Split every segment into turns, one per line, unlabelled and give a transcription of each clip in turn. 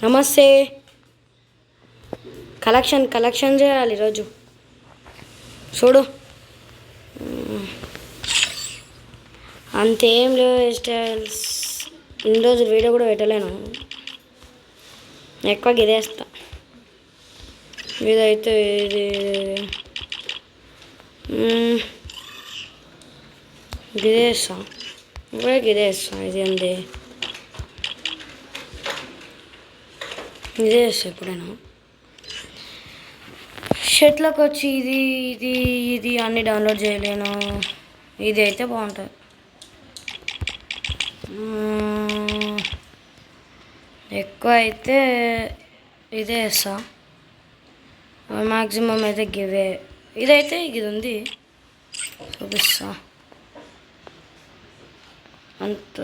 నమస్తే. కలెక్షన్ చేయాలి ఈరోజు. చూడు, అంతేం లేవు హెయిర్ స్టైల్స్. ఇన్ని రోజులు వీడియో కూడా పెట్టలేను, ఎక్కువ గిదేస్తా. ఇదైతే ఇది గిదేస్తా, ఇప్పుడే గిదేస్తా. ఇది ఉంది, ఇదే వేస్తా ఎప్పుడైనా. షర్ట్లోకి వచ్చి ఇది ఇది ఇది అన్నీ డౌన్లోడ్ చేయలేను. ఇది అయితే బాగుంటుంది. ఎక్కువ అయితే ఇదే వేస్తా. మ్యాక్సిమం అయితే గివే. ఇదైతే ఇది ఉంది, చూపిస్తా. అంత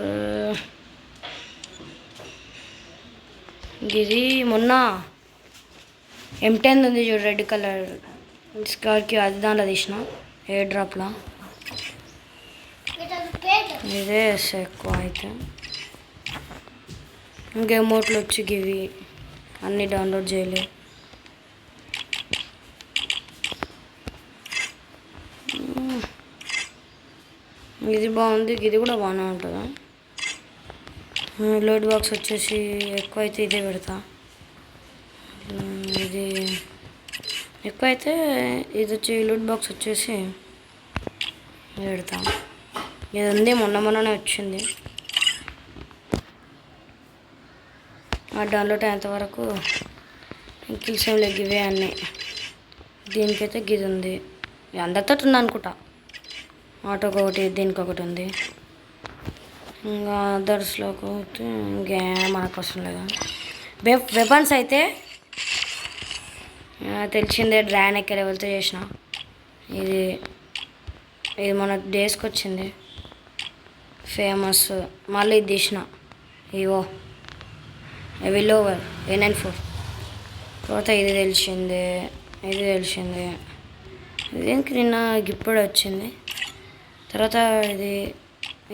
ఇది మొన్న M10 ఉంది చూడు, రెడ్ కలర్ స్కర్ట్కి, అది దాంట్లో తీసిన ఎయిర్ డ్రాప్లో. ఇదే ఎక్కువ అయితే. ఇంకా ఎమోట్లు వచ్చి గివి అన్నీ డౌన్లోడ్ చేయలే. ఇది బాగుంది, ఇది కూడా బాగానే ఉంటుందా. లోడ్ బాక్స్ వచ్చేసి ఎక్కువ అయితే ఇదే పెడతా. ఇది ఎక్కువ అయితే ఇది వచ్చి లోడ్ బాక్స్ వచ్చేసి పెడతా. ఇది ఉంది, మొన్ననే వచ్చింది. డౌన్లోడ్ అయ్యేంత వరకు కిల్స్ ఏం లేవు, ఇవే అన్నీ. దీనికైతే గిది ఉంది, అందరితో ఉంది అనుకుంటా. ఆటోకి ఒకటి, దీనికి ఒకటి ఉంది. ఇంకా అదర్స్లోకి పోతే ఇంకేం మనకు అవసరం లేదా. వెపన్స్ అయితే తెలిసిందే, డ్రాగన్ ఎక్కడ లెవెల్తో చేసిన. ఇది ఇది మన డేస్కి వచ్చింది, ఫేమస్. మళ్ళీ ఇది తీసిన, ఇవో విలోవర్ A94. తర్వాత ఇది తెలిసిందే, ఇది తెలిసిందే. దీనికి నిన్న ఇప్పుడు వచ్చింది. తర్వాత ఇది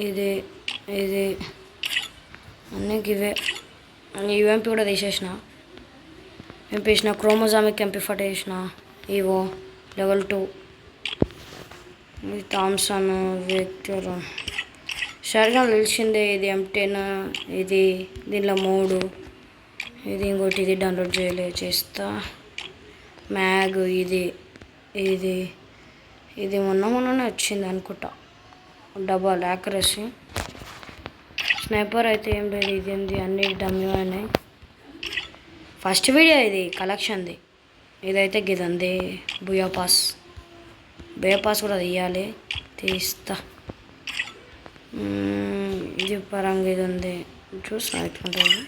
ఇది ఇది అన్నీ గివే. UMP కూడా తీసేసిన. ఎంపీ వేసిన, క్రోమోజామిక్ MP40 వేసిన. ఇవో లెవెల్ 2. ఇది థామ్సన్ విక్టర్. సరిగా తెలిసిందే. ఇది M10, ఇది దీనిలో 3. ఇది ఇంకోటి, ఇది డౌన్లోడ్ చేస్తా. మ్యాగ్ ఇది ఇది ఇది మొన్ననే వచ్చింది అనుకుంటా, డబల్ యాక్యురసీ. స్నైపర్ అయితే ఏం లేదు, ఇది ఏంది అన్నీ డమ్మీ అయినాయి. ఫస్ట్ వీడియో ఇది కలెక్షన్ది. ఇదైతే గిదంది బుయా పాస్ కూడా తీయాలి, తీస్తా. ఇది పరంగా ఇది ఉంది, చూస్తా ఎట్లుంటుంది.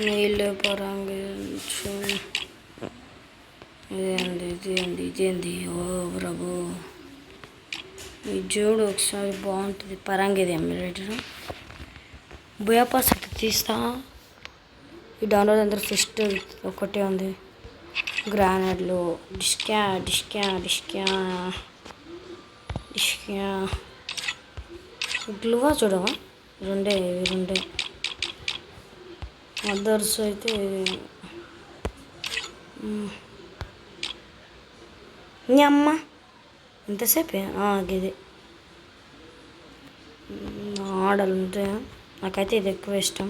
నీళ్ళు పరంగా ఇదేంది ఓ ప్రభు. ఈ జోడు ఒకసారి బాగుంటుంది, పరంగా ఇది ఎమ్యులేటర్. బుయాపాస్ అయితే తీస్తా. ఈ డౌన్లోడ్ అందరూ ఫస్ట్ ఒకటే ఉంది. గ్రానైడ్లు డిస్క్యా గ్లువా చూడవా, రెండే. అదర్స్ అయితే నీ అమ్మ ఎంతసేపే ఇది ఆడలు ఉంటాయి. నాకైతే ఇది ఎక్కువ ఇష్టం.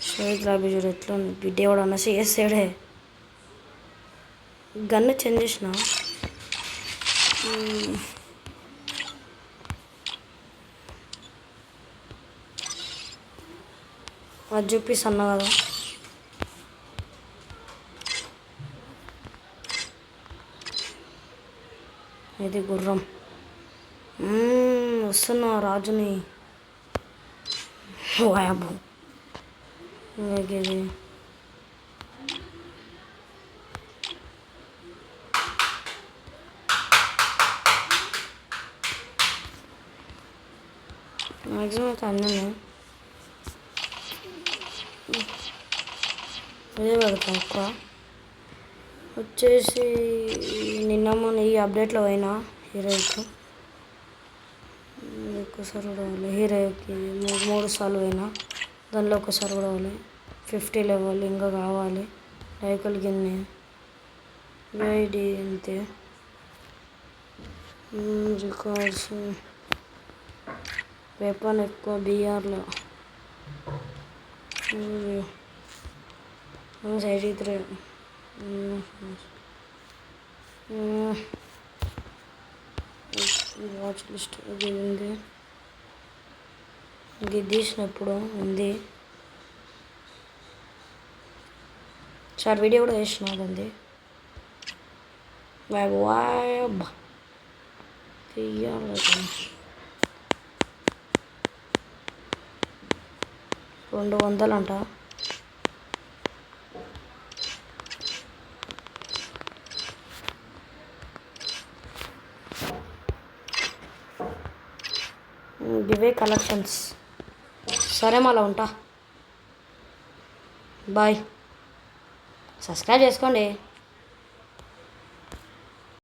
షేక్ లాబీ చూడు ఎట్లా ఉంది, బిడ్డే కూడా అన్న చేసాడే. గన్ను చేంజ్ చేసిన. అది చూపిస్తున్నా కదా. ఇది గుర్రం. వస్తున్నా రాజుని. వాయబు ఇది మ్యాక్సిమం అయితే అన్నీ ఇదే పెడతాం ఎక్కువ. వచ్చేసి నిన్న మొన్న ఈ అప్డేట్లో పోయినా ఈరోజు ఒక్కసారి కూడా అవ్వాలి. హీరోకి మూడు సార్లు అయినా దానిలో ఒక్కసారి కూడా అవ్వాలి. 50 లెవెల్ ఇంకా కావాలి. లైకులు గిన్నె ఐడి అంతే. రికార్డ్స్ వెపన్ ఎక్కువ బీఆర్లో 83. వాచ్ లిస్ట్ ఇది ఉంది. ఇది తీసినప్పుడు ఉంది సార్. వీడియో కూడా వేసినది వాయ్ తీయాలి. 200 అంట. ఇవే కలెక్షన్స్. సరే మళ్ళీ ఉంటా. బాయ్. సబ్స్క్రైబ్ చేసుకోండి.